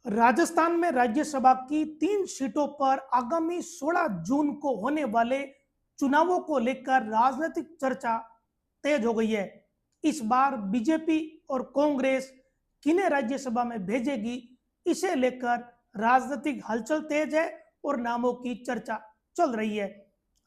राजस्थान में राज्यसभा की 3 सीटों पर आगामी 16 जून को होने वाले चुनावों को लेकर राजनीतिक चर्चा तेज हो गई है। इस बार बीजेपी और कांग्रेस किन्हें राज्यसभा में भेजेगी, इसे लेकर राजनीतिक हलचल तेज है और नामों की चर्चा चल रही है।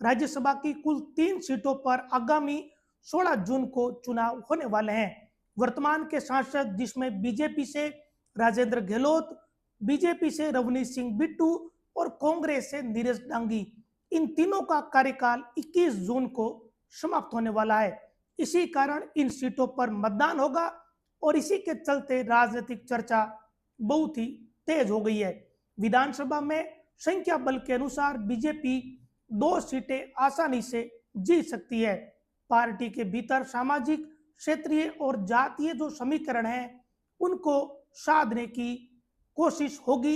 राज्यसभा की कुल 3 सीटों पर आगामी 16 जून को चुनाव होने वाले हैं। वर्तमान के सांसद, जिसमें बीजेपी से राजेंद्र गहलोत, बीजेपी से रवनीत सिंह बिट्टू और कांग्रेस से नीरज डांगी, इन तीनों का कार्यकाल 21 जून को समाप्त होने वाला है। इसी कारण इन सीटों पर मतदान होगा और इसी के चलते राजनीतिक चर्चा बहुत ही तेज हो गई है। विधानसभा में संख्या बल के अनुसार बीजेपी 2 सीटें आसानी से जीत सकती है। पार्टी के भीतर सामाजिक, क्षेत्रीय और जातीय जो समीकरण हैं, उनको साधने की कोशिश होगी,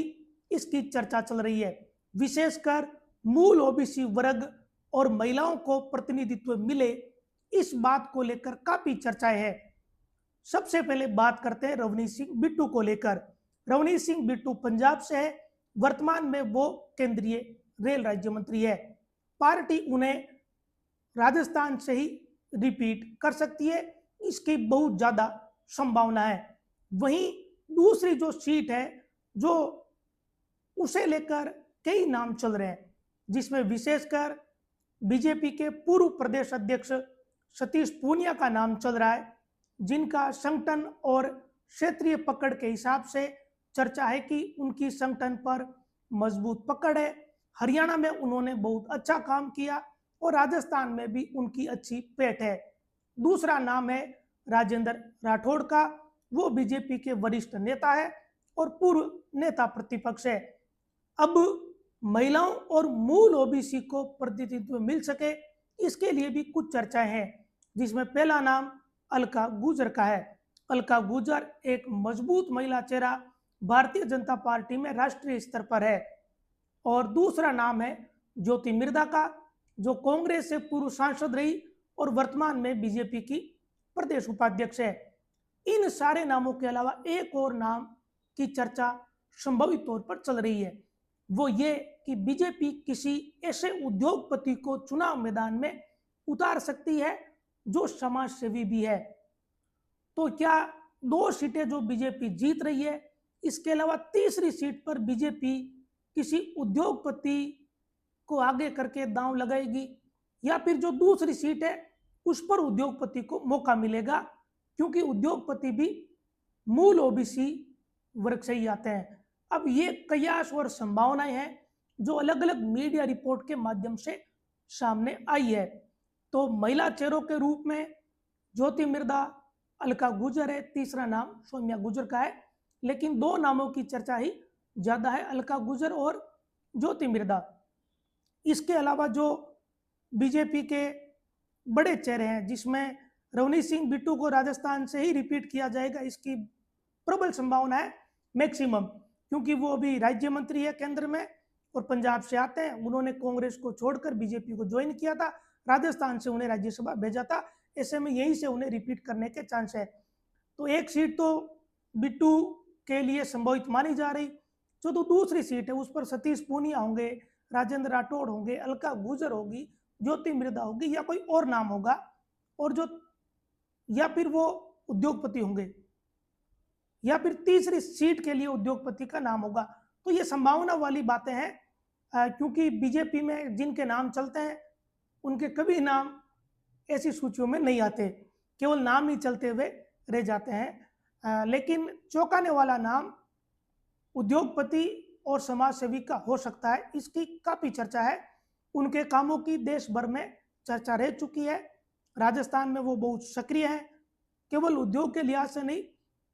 इसकी चर्चा चल रही है। विशेषकर मूल ओबीसी वर्ग और महिलाओं को प्रतिनिधित्व मिले, इस बात को लेकर काफी चर्चाएं हैं। सबसे पहले बात करते हैं रवनीत सिंह बिट्टू को लेकर। रवनीत सिंह बिट्टू पंजाब से है। वर्तमान में वो केंद्रीय रेल राज्य मंत्री है। पार्टी उन्हें राजस्थान से ही रिपीट कर सकती है, इसकी बहुत ज्यादा संभावना है। वहीं दूसरी जो सीट है, जो उसे लेकर कई नाम चल रहे हैं, जिसमें विशेषकर बीजेपी के पूर्व प्रदेश अध्यक्ष सतीश पूनिया का नाम चल रहा है, जिनका संगठन और क्षेत्रीय पकड़ के हिसाब से चर्चा है कि उनकी संगठन पर मजबूत पकड़ है। हरियाणा में उन्होंने बहुत अच्छा काम किया और राजस्थान में भी उनकी अच्छी पैठ है। दूसरा नाम है राजेंद्र राठौड़ का। वो बीजेपी के वरिष्ठ नेता है और पूर्व नेता प्रतिपक्ष है। अब महिलाओं और मूल ओबीसी को प्रतिनिधित्व मिल सके, इसके लिए भी कुछ चर्चाएं हैं, जिसमें पहला नाम अलका गुजर का है। अलका गुजर एक मजबूत महिला चेहरा भारतीय जनता पार्टी में राष्ट्रीय स्तर पर है। और दूसरा नाम है ज्योति मिर्धा का, जो कांग्रेस से पूर्व सांसद रही और वर्तमान में बीजेपी की प्रदेश उपाध्यक्ष है। इन सारे नामों के अलावा एक और नाम की चर्चा संभावित तौर पर चल रही है, वो ये कि बीजेपी किसी ऐसे उद्योगपति को चुनाव मैदान में उतार सकती है जो समाज सेवी भी है। तो क्या 2 सीटें जो बीजेपी जीत रही है, इसके अलावा तीसरी सीट पर बीजेपी किसी उद्योगपति को आगे करके दांव लगाएगी, या फिर जो दूसरी सीट है उस पर उद्योगपति को मौका मिलेगा, क्योंकि उद्योगपति भी मूल ओबीसी वर्ग से ही आते हैं। अब ये कयास और संभावनाएं हैं जो अलग अलग मीडिया रिपोर्ट के माध्यम से सामने आई है। तो महिला चेहरों के रूप में ज्योति मिर्धा, अलका गुजर है, तीसरा नाम सौम्या गुजर का है, लेकिन 2 नामों की चर्चा ही ज्यादा है, अलका गुजर और ज्योति मिर्धा। इसके अलावा जो बीजेपी के बड़े चेहरे हैं, जिसमें रवनीत सिंह बिट्टू को राजस्थान से ही रिपीट किया जाएगा, इसकी प्रबल संभावना है, मैक्सिमम, क्योंकि वो अभी राज्य मंत्री है केंद्र में और पंजाब से आते हैं। उन्होंने कांग्रेस को छोड़कर बीजेपी को ज्वाइन किया था, राजस्थान से उन्हें राज्यसभा भेजा था, ऐसे में यहीं से उन्हें रिपीट करने के चांस है। तो एक सीट तो बिट्टू के लिए संभावित मानी जा रही। जो तो दूसरी सीट है उस पर सतीश पूनिया होंगे, राजेंद्र राठौड़ होंगे, अलका गुजर होगी, ज्योति मिर्धा होगी, या कोई और नाम होगा, और जो या फिर वो उद्योगपति होंगे, या फिर तीसरी सीट के लिए उद्योगपति का नाम होगा। तो ये संभावना वाली बातें हैं, क्योंकि बीजेपी में जिनके नाम चलते हैं उनके कभी नाम ऐसी सूचियों में नहीं आते, केवल नाम ही चलते हुए रह जाते हैं। लेकिन चौंकाने वाला नाम उद्योगपति और समाज सेवी का हो सकता है, इसकी काफी चर्चा है। उनके कामों की देश भर में चर्चा रह चुकी है। राजस्थान में वो बहुत सक्रिय हैं, केवल उद्योग के लिहाज से नहीं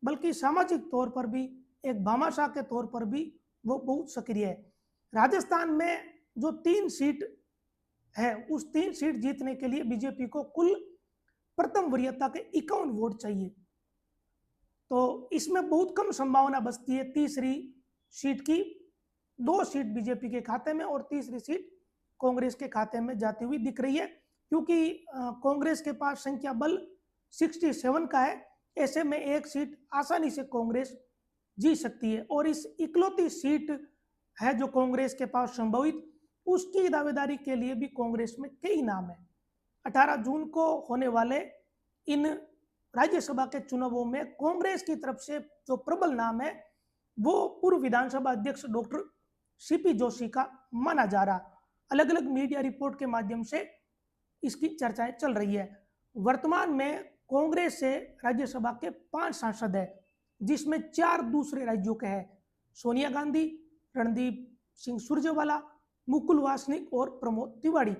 बल्कि सामाजिक तौर पर भी, एक भामाशाह के तौर पर भी वो बहुत सक्रिय है। राजस्थान में जो 3 सीट है, उस 3 सीट जीतने के लिए बीजेपी को कुल प्रथम वरीयता के 51 वोट चाहिए। तो इसमें बहुत कम संभावना बचती है तीसरी सीट की। 2 सीट बीजेपी के खाते में और तीसरी सीट कांग्रेस के खाते में जाती हुई दिख रही है, क्योंकि कांग्रेस के पास संख्या बल 67 का है। ऐसे में एक सीट आसानी से कांग्रेस जीत सकती है। और इस इकलौती सीट है जो कांग्रेस के पास संभवित, उसकी दावेदारी के लिए भी कांग्रेस में कई नाम है। 18 जून को होने वाले इन राज्यसभा के चुनावों में कांग्रेस की तरफ से जो प्रबल नाम है वो पूर्व विधानसभा अध्यक्ष डॉक्टर सीपी जोशी का माना जा रहा। अलग अलग मीडिया रिपोर्ट के माध्यम से इसकी चर्चाएं चल रही है। वर्तमान में कांग्रेस से राज्यसभा के 5 सांसद है, जिसमें 4 दूसरे राज्यों के हैं। सोनिया गांधी, रणदीप सिंह सुरजेवाला, मुकुल वासनिक और प्रमोद तिवारी।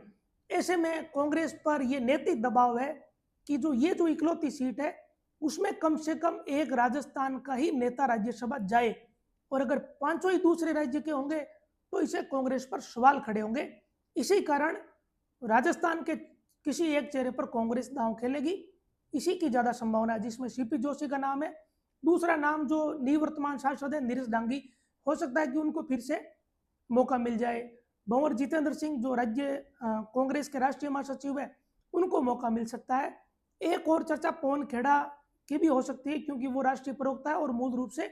ऐसे में कांग्रेस पर यह नैतिक दबाव है कि ये जो इकलौती सीट है उसमें कम से कम एक राजस्थान का ही नेता राज्यसभा जाए, और अगर पांचों ही दूसरे राज्य के होंगे तो इसे कांग्रेस पर सवाल खड़े होंगे। इसी कारण राजस्थान के किसी एक चेहरे पर कांग्रेस दांव खेलेगी, इसी की ज्यादा संभावना है, जिसमें सीपी जोशी का नाम है। दूसरा नाम जो निवर्तमान सांसद है नरेश डांगी, हो सकता है कि उनको फिर से मौका मिल जाए। भंवर जितेंद्र सिंह जो राज्य कांग्रेस के राष्ट्रीय महासचिव है, उनको मौका मिल सकता है। एक और चर्चा पवन खेड़ा की भी हो सकती है, क्योंकि वो राष्ट्रीय प्रवक्ता है और मूल रूप से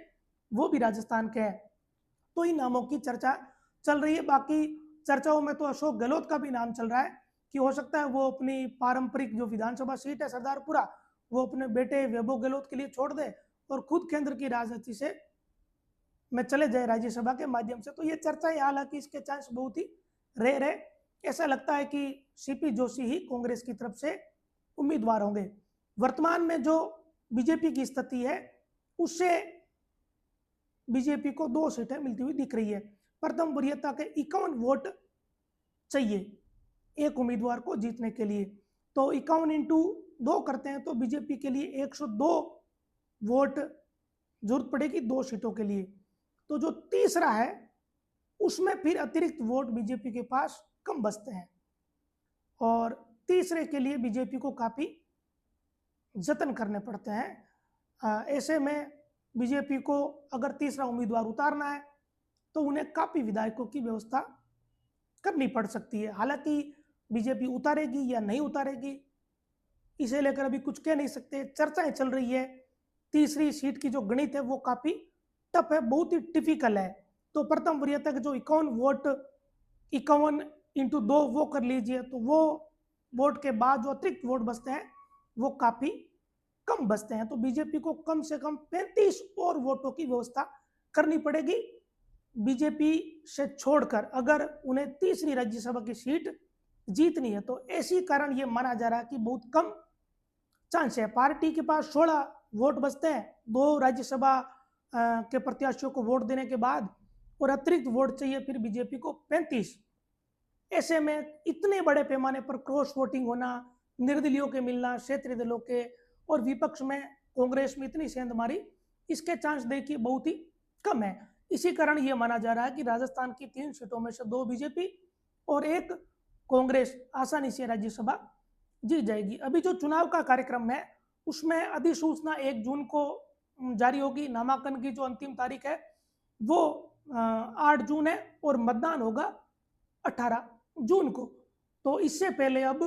वो भी राजस्थान के हैं। तो इन नामों की चर्चा चल रही है। बाकी चर्चाओं में तो अशोक गहलोत का भी नाम चल रहा है कि हो सकता है वो अपनी पारंपरिक जो विधानसभा सीट है सरदारपुरा, वो अपने बेटे वैभव गहलोत के लिए छोड़ दे और खुद केंद्र की राजनीति से में चले जाए राज्यसभा के माध्यम से। तो ये चर्चा है, हालांकि इसके चांस बहुत ही रेयर है। ऐसा लगता है कि सीपी जोशी ही कांग्रेस की तरफ से उम्मीदवार होंगे। वर्तमान में जो बीजेपी की स्थिति है उससे बीजेपी को 2 सीटें मिलती हुई दिख रही है। प्रथम वरीयता के 51 वोट चाहिए एक उम्मीदवार को जीतने के लिए, तो 51 इंटू 2 करते हैं तो बीजेपी के लिए 102 वोट जरूरत पड़ेगी 2 सीटों के लिए। तो जो तीसरा है उसमें फिर अतिरिक्त वोट बीजेपी के पास कम बचते हैं, और तीसरे के लिए बीजेपी को काफी जतन करने पड़ते हैं। ऐसे में बीजेपी को अगर तीसरा उम्मीदवार उतारना है तो उन्हें काफी विधायकों की व्यवस्था करनी पड़ सकती है। हालांकि बीजेपी उतारेगी या नहीं उतारेगी इसे लेकर अभी कुछ कह नहीं सकते, चर्चाएं चल रही है। तीसरी सीट की जो गणित है वो काफी टफ है, बहुत ही टिपिकल है। तो प्रथम वरीयता के जो 51 वोट 51 इंटू 2 वो कर लीजिए, तो वो वोट के बाद जो अतिरिक्त वोट बचते हैं वो काफी कम बचते हैं। तो बीजेपी को कम से कम 35 और वोटों की व्यवस्था करनी पड़ेगी बीजेपी से छोड़कर, अगर उन्हें तीसरी राज्यसभा की सीट जीतनी है। तो ऐसी कारण ये माना जा रहा है कि बहुत कम चांस है। पार्टी के पास 16 वोट बचते हैं 2 राज्यसभा के प्रत्याशियों को वोट देने के बाद, और अतिरिक्त वोट चाहिए फिर बीजेपी को 35। ऐसे में इतने बड़े पैमाने पर क्रॉस वोटिंग होना, निर्दलीयों के मिलना, क्षेत्रीय दलों के, और विपक्ष में कांग्रेस में इतनी सेंधमारी, इसके चांस देखिए बहुत ही कम है। इसी कारण यह माना जा रहा है कि राजस्थान की 3 सीटों में से 2 बीजेपी और 1 कांग्रेस आसानी से राज्यसभा जीत जाएगी। अभी जो चुनाव का कार्यक्रम है उसमें अधिसूचना 1 जून को जारी होगी। नामांकन की जो अंतिम तारीख है वो 8 जून है और मतदान होगा 18 जून को। तो इससे पहले अब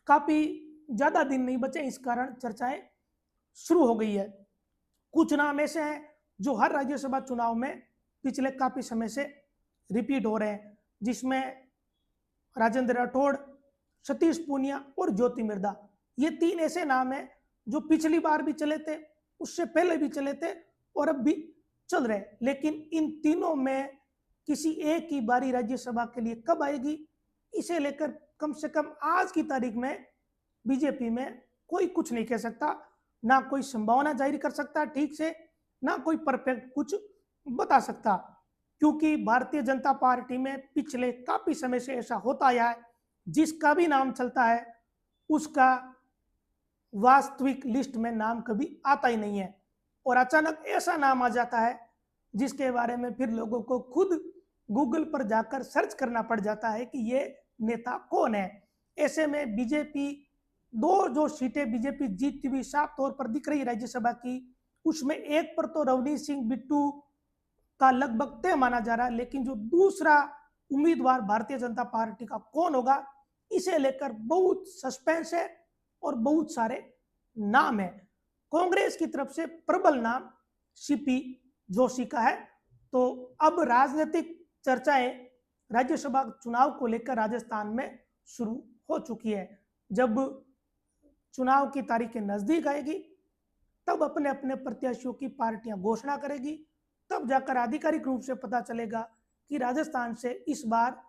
काफी ज्यादा दिन नहीं बचे, इस कारण चर्चाएं शुरू हो गई है। कुछ नाम ऐसे हैं जो हर राज्यसभा चुनाव में पिछले काफी समय से रिपीट हो रहे हैं, जिसमें राजेंद्र राठौड़, सतीश पूनिया और ज्योति मिर्धा। ये 3 ऐसे नाम हैं जो पिछली बार भी चले थे, उससे पहले भी चले थे और अब भी चल रहे हैं। लेकिन इन तीनों में किसी एक की बारी राज्यसभा के लिए कब आएगी, इसे लेकर कम से कम आज की तारीख में बीजेपी में कोई कुछ नहीं कह सकता, ना कोई संभावना जाहिर कर सकता ठीक से, ना कोई परफेक्ट कुछ बता सकता, क्योंकि भारतीय जनता पार्टी में पिछले काफी समय से ऐसा होता आया है, जिसका भी नाम चलता है उसका वास्तविक लिस्ट में नाम कभी आता ही नहीं है, और अचानक ऐसा नाम आ जाता है जिसके बारे में फिर लोगों को खुद गूगल पर जाकर सर्च करना पड़ जाता है कि ये नेता कौन है। ऐसे में बीजेपी 2 जो सीटें बीजेपी जीतती हुई साफ तौर पर दिख रही है राज्यसभा की, उसमें एक पर तो रवनीत सिंह बिट्टू का लगभग तय माना जा रहा है, लेकिन जो दूसरा उम्मीदवार भारतीय जनता पार्टी का कौन होगा इसे लेकर बहुत सस्पेंस है और बहुत सारे नाम है। कांग्रेस की तरफ से प्रबल नाम सीपी जोशी का है। तो अब राजनीतिक चर्चाएं राज्यसभा चुनाव को लेकर राजस्थान में शुरू हो चुकी है। जब चुनाव की तारीखें नजदीक आएगी तब अपने अपने प्रत्याशियों की पार्टियां घोषणा करेगी, तब जाकर आधिकारिक रूप से पता चलेगा कि राजस्थान से इस बार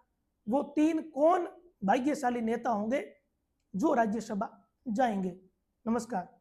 वो 3 कौन भाग्यशाली नेता होंगे जो राज्यसभा जाएंगे। नमस्कार।